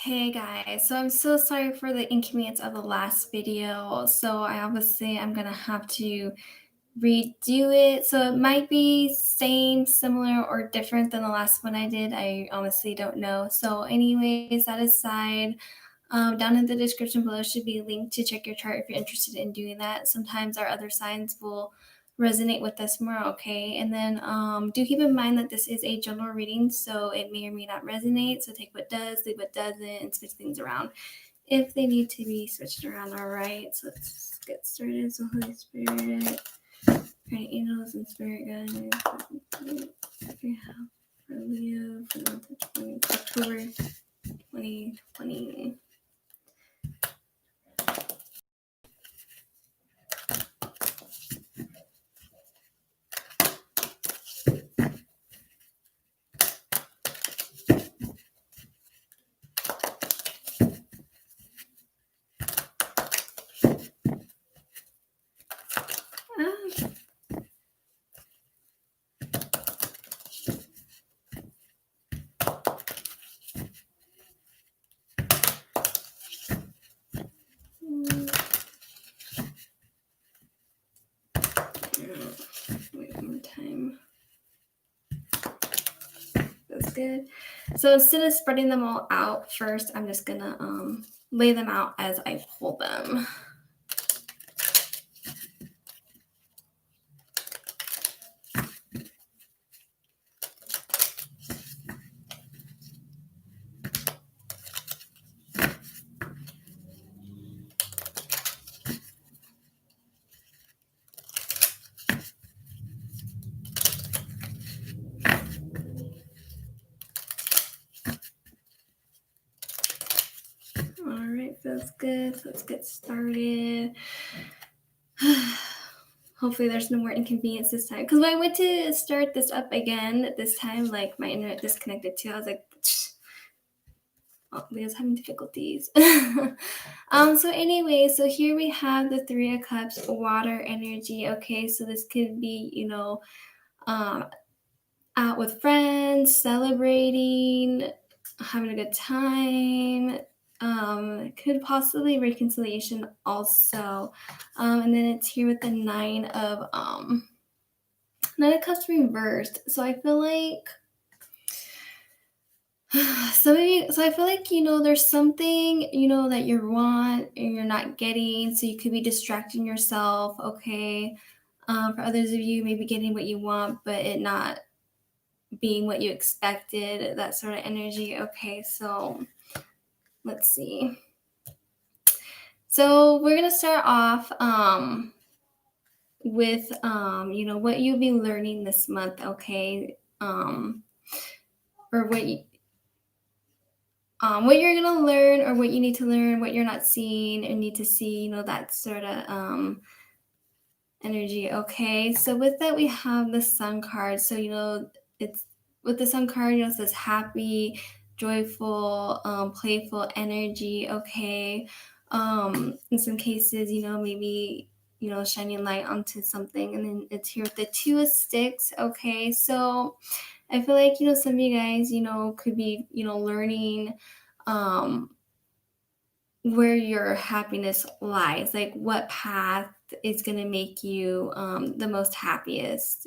Hey guys, so I'm so sorry for the inconvenience of the last video. I'm gonna have to redo it. So it might be same, similar, or different than the last one I did. I honestly don't know. So, anyways, that aside, down in the description below should be a link to check your chart if you're interested in doing that. Sometimes our other signs will resonate with us more, okay? And then do keep in mind that this is a general reading, so it may or may not resonate. So take what does, leave what doesn't, and switch things around if they need to be switched around. All right, so let's get started. So, Holy Spirit, guardian angels, and spirit guides, we have for Leo for the month of October 2020. Ah, wait one more time. That's good. So instead of spreading them all out first, I'm just gonna lay them out as I pull them. All right, feels good. So let's get started. Hopefully there's no more inconvenience this time. Because when I went to start this up again this time, like my internet disconnected too. I was like, oh, Leo's having difficulties. So anyway, so here we have the Three of Cups, water energy. Okay, so this could be, um, out with friends, celebrating, having a good time. It could possibly reconciliation also. And then it's here with the Nine of Cups reversed. So I feel like so I feel like there's something that you want and you're not getting, so you could be distracting yourself. Okay, for others of you, maybe getting what you want, but it not being what you expected. That sort of energy. Okay, so let's see. So we're gonna start off with what you'll be learning this month. Okay, or what you're gonna learn, or what you need to learn, what you're not seeing and need to see, that sort of energy. Okay, so with that we have the Sun card. So it's with the Sun card, it says happy, joyful, playful energy. Okay, in some cases, maybe shining light onto something. And then it's here with the Two of Sticks. Okay, so I feel like some of you guys could be learning um where your happiness lies, like what path is going to make you the most happiest,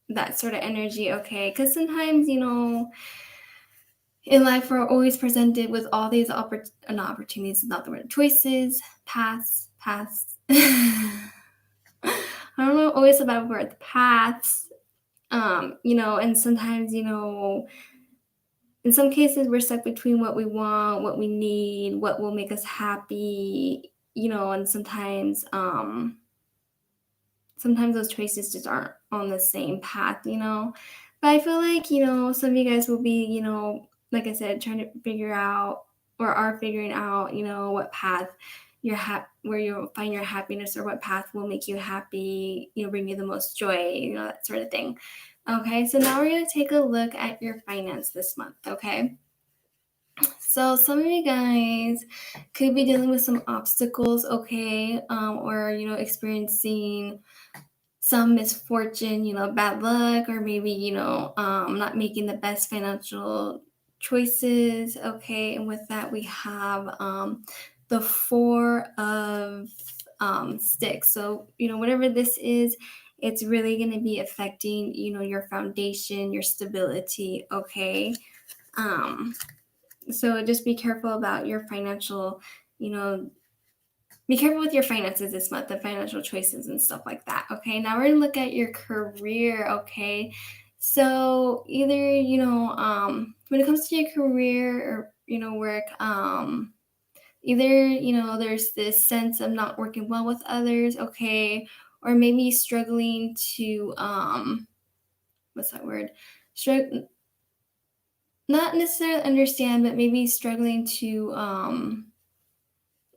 that sort of energy. Okay, because sometimes in life we're always presented with all these not opportunities, not the word, choices, paths. I don't know, always about word, paths. And sometimes in some cases we're stuck between what we want, what we need, what will make us happy, and sometimes those choices just aren't on the same path. But I feel like some of you guys will be like I said, trying to figure out, or are figuring out what path where you'll find your happiness, or what path will make you happy, bring you the most joy, that sort of thing. Okay, so now we're going to take a look at your finance this month. Okay, so some of you guys could be dealing with some obstacles. Okay, or experiencing some misfortune, bad luck, or maybe not making the best financial choices. Okay, and with that we have the Four of Sticks. So whatever this is, it's really going to be affecting your foundation, your stability. Okay, so just be careful about your financial, be careful with your finances this month, the financial choices and stuff like that. Okay, now we're gonna look at your career. Okay, so either when it comes to your career or work, either there's this sense of not working well with others. Okay, or maybe struggling to what's that word? Not necessarily understand, but maybe struggling to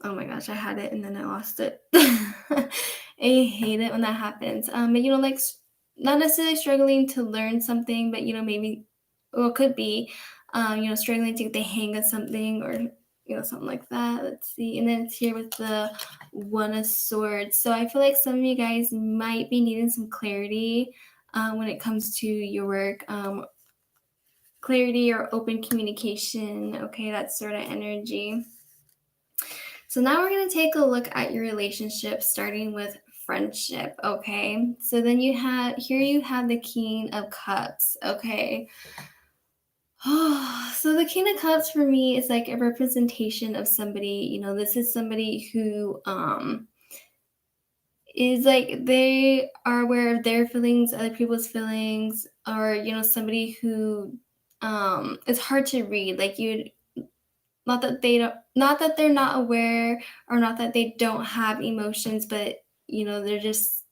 oh my gosh, I had it and then I lost it. I hate it when that happens. But like not necessarily struggling to learn something, but maybe, well, it could be, struggling to get the hang of something, or something like that. Let's see. And then it's here with the One of Swords. So I feel like some of you guys might be needing some clarity when it comes to your work. Clarity or open communication. Okay, that sort of energy. So now we're going to take a look at your relationship, starting with friendship. Okay, so then you have the King of Cups. Okay, so the King of Cups for me is like a representation of somebody. This is somebody who is like, they are aware of their feelings, other people's feelings, or somebody who it's hard to read. Like, you not that they don't, not that they're not aware, or not that they don't have emotions, but they're just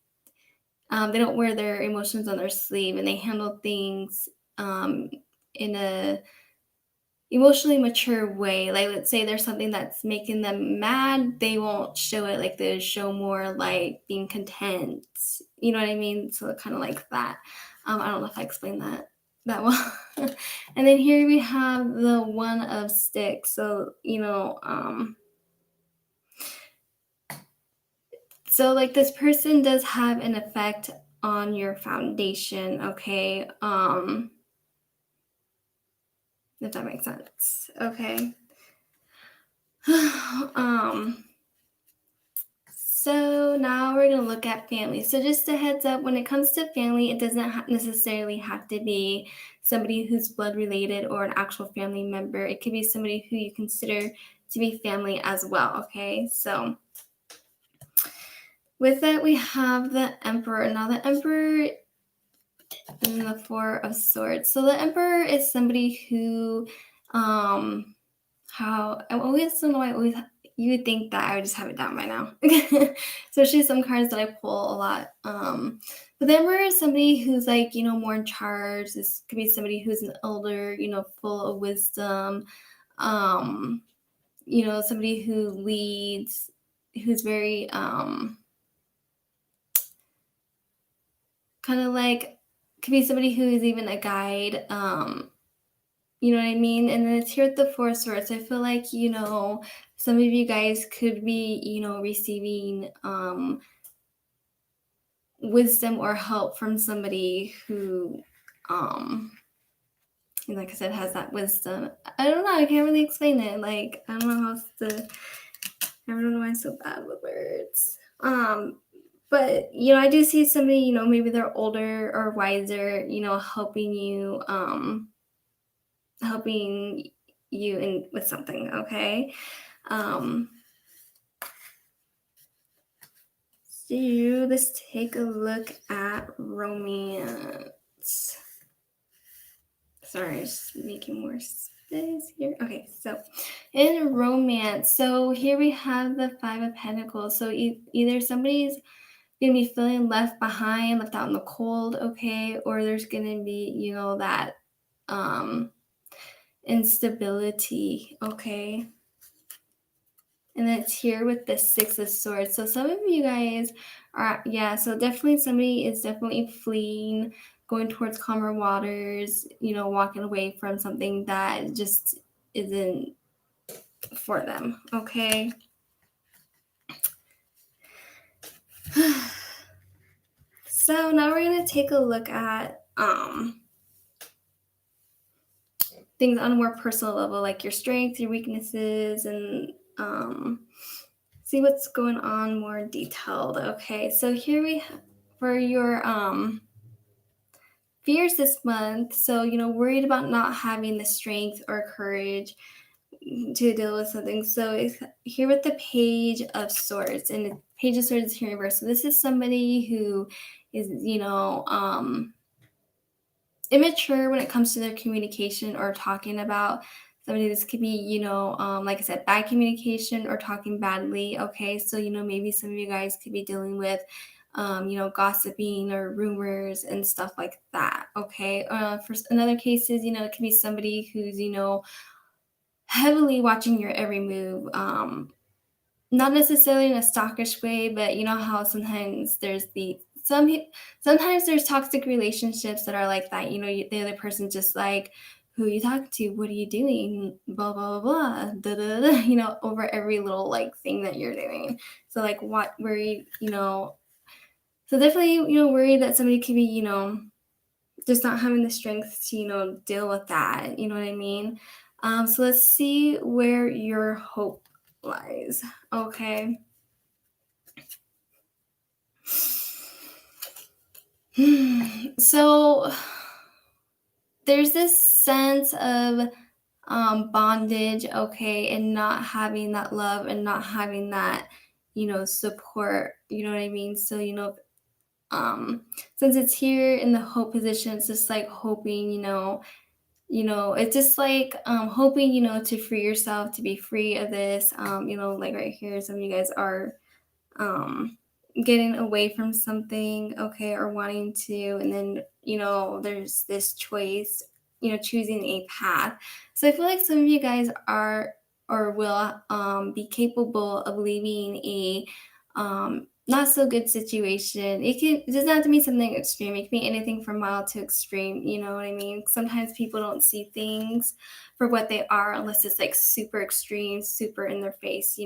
they don't wear their emotions on their sleeve, and they handle things in a emotionally mature way. Like, let's say there's something that's making them mad, they won't show it. Like, they show more like being content. You know what I mean? So kind of like that. I don't know if I explained that well. And then here we have the One of Sticks. So so like, this person does have an effect on your foundation. Okay, if that makes sense. Okay. So now we're going to look at family. So just a heads up, when it comes to family, it doesn't necessarily have to be somebody who's blood related or an actual family member. It could be somebody who you consider to be family as well. Okay, so with that, we have the Emperor. Now the Emperor and the Four of Swords. So the Emperor is somebody who, how I always don't know. You would think that I would just have it down by now, especially some cards that I pull a lot. But the Emperor is somebody who's like more in charge. This could be somebody who's an elder, full of wisdom. Somebody who leads, who's very kind of like, could be somebody who is even a guide. You know what I mean? And then it's here at the Four of Swords. I feel like, some of you guys could be, receiving wisdom or help from somebody who, like I said, has that wisdom. I don't know. I can't really explain it. Like, I don't know how else to, I don't know why I'm so bad with words. But, I do see somebody, maybe they're older or wiser, helping you in with something. Okay. So let's take a look at romance. Sorry, just making more space here. Okay, so in romance, so here we have the Five of Pentacles. So either somebody's gonna be feeling left behind, left out in the cold. Okay, or there's gonna be that instability. Okay. And it's here with the Six of Swords. So some of you guys are, so definitely somebody is definitely fleeing, going towards calmer waters, walking away from something that just isn't for them. Okay. So now we're going to take a look at things on a more personal level, like your strengths, your weaknesses, and see what's going on more detailed. Okay, so here we for your fears this month. So, worried about not having the strength or courage to deal with something. So, it's here with the Page of Swords, and the Page of Swords is here in reverse. So, this is somebody who is, immature when it comes to their communication or talking about somebody. This could be, like I said, bad communication or talking badly. Okay, so maybe some of you guys could be dealing with gossiping or rumors and stuff like that. Okay, for another cases, it could be somebody who's heavily watching your every move. Not necessarily in a stalkish way, but you know how sometimes sometimes there's toxic relationships that are like that. The other person just like, who you talk to, what are you doing, blah blah blah, blah da, da, da, over every little like thing that you're doing. So like what worried, so definitely worried that somebody could be just not having the strength to deal with that. You know what I mean? So let's see where your hope lies. Okay. So there's this sense of bondage, okay, and not having that love and not having that, support. You know what I mean? So, since it's here in the hope position, it's just like hoping, it's just like hoping, to free yourself, to be free of this. Like right here, some of you guys are um getting away from something, okay, or wanting to, and then there's this choice, choosing a path. So I feel like some of you guys are or will be capable of leaving a not so good situation. It doesn't have to be something extreme. It can be anything from mild to extreme. You know what I mean? Sometimes people don't see things for what they are unless it's like super extreme, super in their face.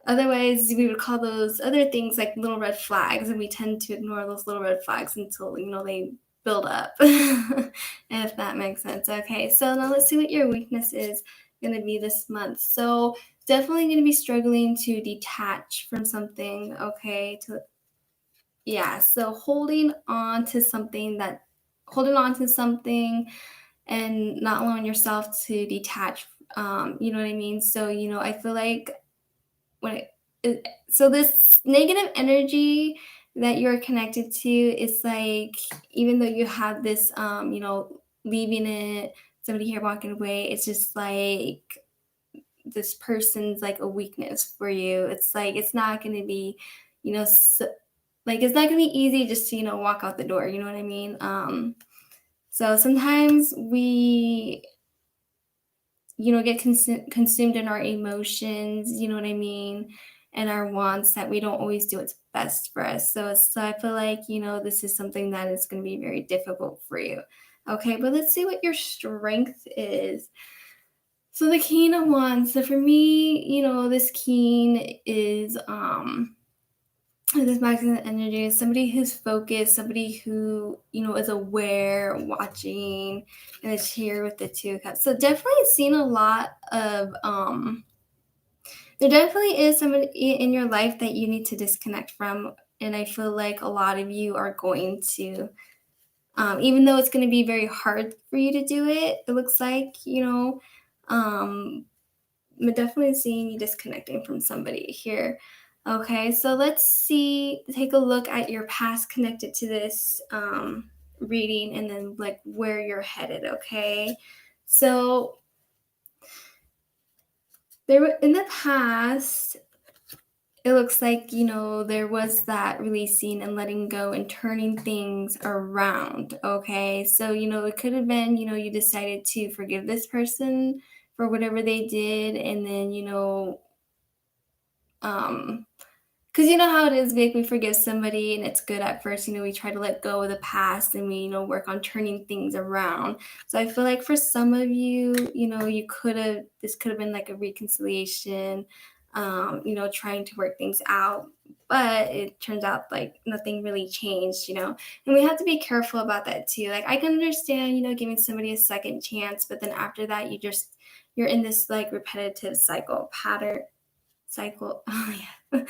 Otherwise, we would call those other things like little red flags, and we tend to ignore those little red flags until they build up. If that makes sense. Okay, so now let's see what your weakness is going to be this month. So definitely going to be struggling to detach from something. Okay, so holding on to something and not allowing yourself to detach. You know what I mean? So I feel like so this negative energy that you're connected to is like, even though you have this leaving it, somebody here walking away, it's just like this person's like a weakness for you. It's like it's not going to be like it's not going to be easy just to walk out the door. You know what I mean? So sometimes we get consumed in our emotions, you know what I mean, and our wants, that we don't always do what's best for us. So I feel like, this is something that is going to be very difficult for you. Okay, but let's see what your strength is. So the King of Wands. So for me, this King is this masculine energy is somebody who's focused, somebody who is aware, watching, and is here with the Two of Cups. So definitely seen a lot of there definitely is somebody in your life that you need to disconnect from, and I feel like a lot of you are going to, even though it's going to be very hard for you to do it. It looks like I'm definitely seeing you disconnecting from somebody here. Okay, so let's take a look at your past connected to this reading, and then like where you're headed. Okay, so in the past, it looks like there was that releasing and letting go and turning things around. Okay, so it could have been you decided to forgive this person for whatever they did, and then because how it is, we forgive somebody and it's good at first. We try to let go of the past, and we work on turning things around. So I feel like for some of you, this could have been like a reconciliation, trying to work things out. But it turns out like nothing really changed. And we have to be careful about that too. Like I can understand, giving somebody a second chance, but then after that, you're in this like repetitive cycle oh yeah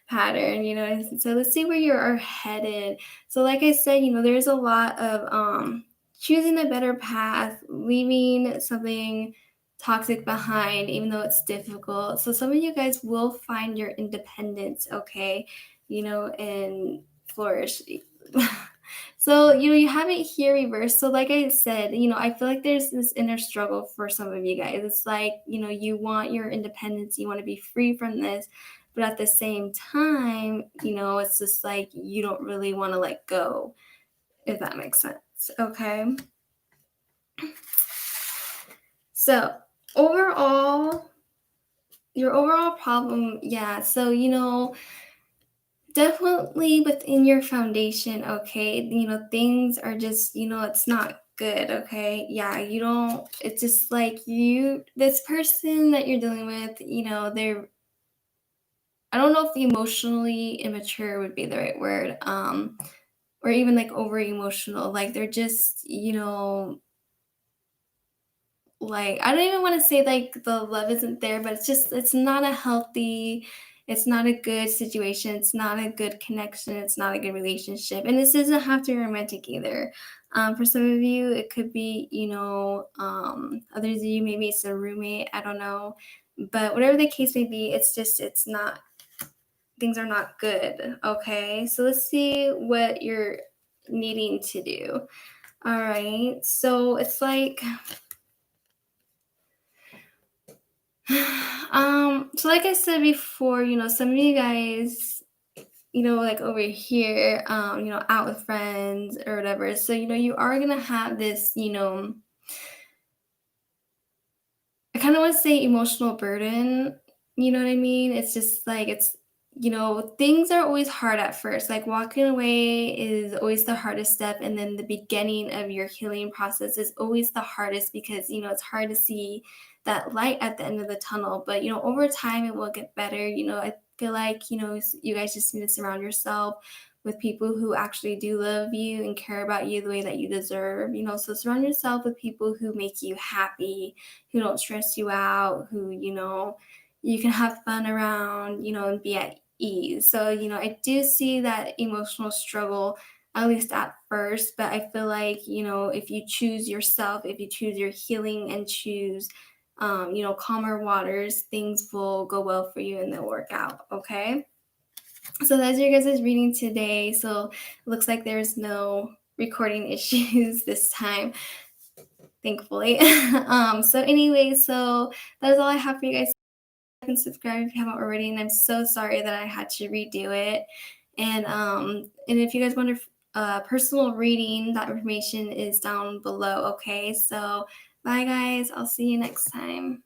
pattern, so let's see where you are headed. So like I said, there's a lot of choosing a better path, leaving something toxic behind even though it's difficult. So some of you guys will find your independence, okay, and flourish. So, you have it here reversed. So, like I said, I feel like there's this inner struggle for some of you guys. It's like, you want your independence, you want to be free from this, but at the same time, it's just like you don't really want to let go, if that makes sense. Okay. So, overall, your overall problem, yeah. So, definitely within your foundation, okay? Things are just, it's not good, okay? Yeah, you don't, it's just like this person that you're dealing with, I don't know if emotionally immature would be the right word, or even like over emotional. Like they're just, like I don't even want to say like the love isn't there, but it's not a healthy, it's not a good situation, it's not a good connection, it's not a good relationship. And this doesn't have to be romantic either. For some of you it could be, others of you maybe it's a roommate, I don't know. But whatever the case may be, it's not, things are not good. Okay, so let's see what you're needing to do. All right, so it's like so like I said before, some of you guys, like over here, out with friends or whatever. So, you are gonna have this, I kind of want to say emotional burden. You know what I mean? It's just like things are always hard at first. Like walking away is always the hardest step, and then the beginning of your healing process is always the hardest because it's hard to see that light at the end of the tunnel. But over time it will get better. I feel like you guys just need to surround yourself with people who actually do love you and care about you the way that you deserve. So surround yourself with people who make you happy, who don't stress you out, who, you can have fun around, and be at ease. So, I do see that emotional struggle, at least at first, but I feel like, if you choose yourself, if you choose your healing and choose, calmer waters, things will go well for you and they'll work out. Okay. So that's your guys' reading today. So it looks like there's no recording issues this time, thankfully. So anyway, so that is all I have for you guys. And subscribe if you haven't already. And I'm so sorry that I had to redo it. And if you guys want a personal reading, that information is down below. Okay, so bye guys. I'll see you next time.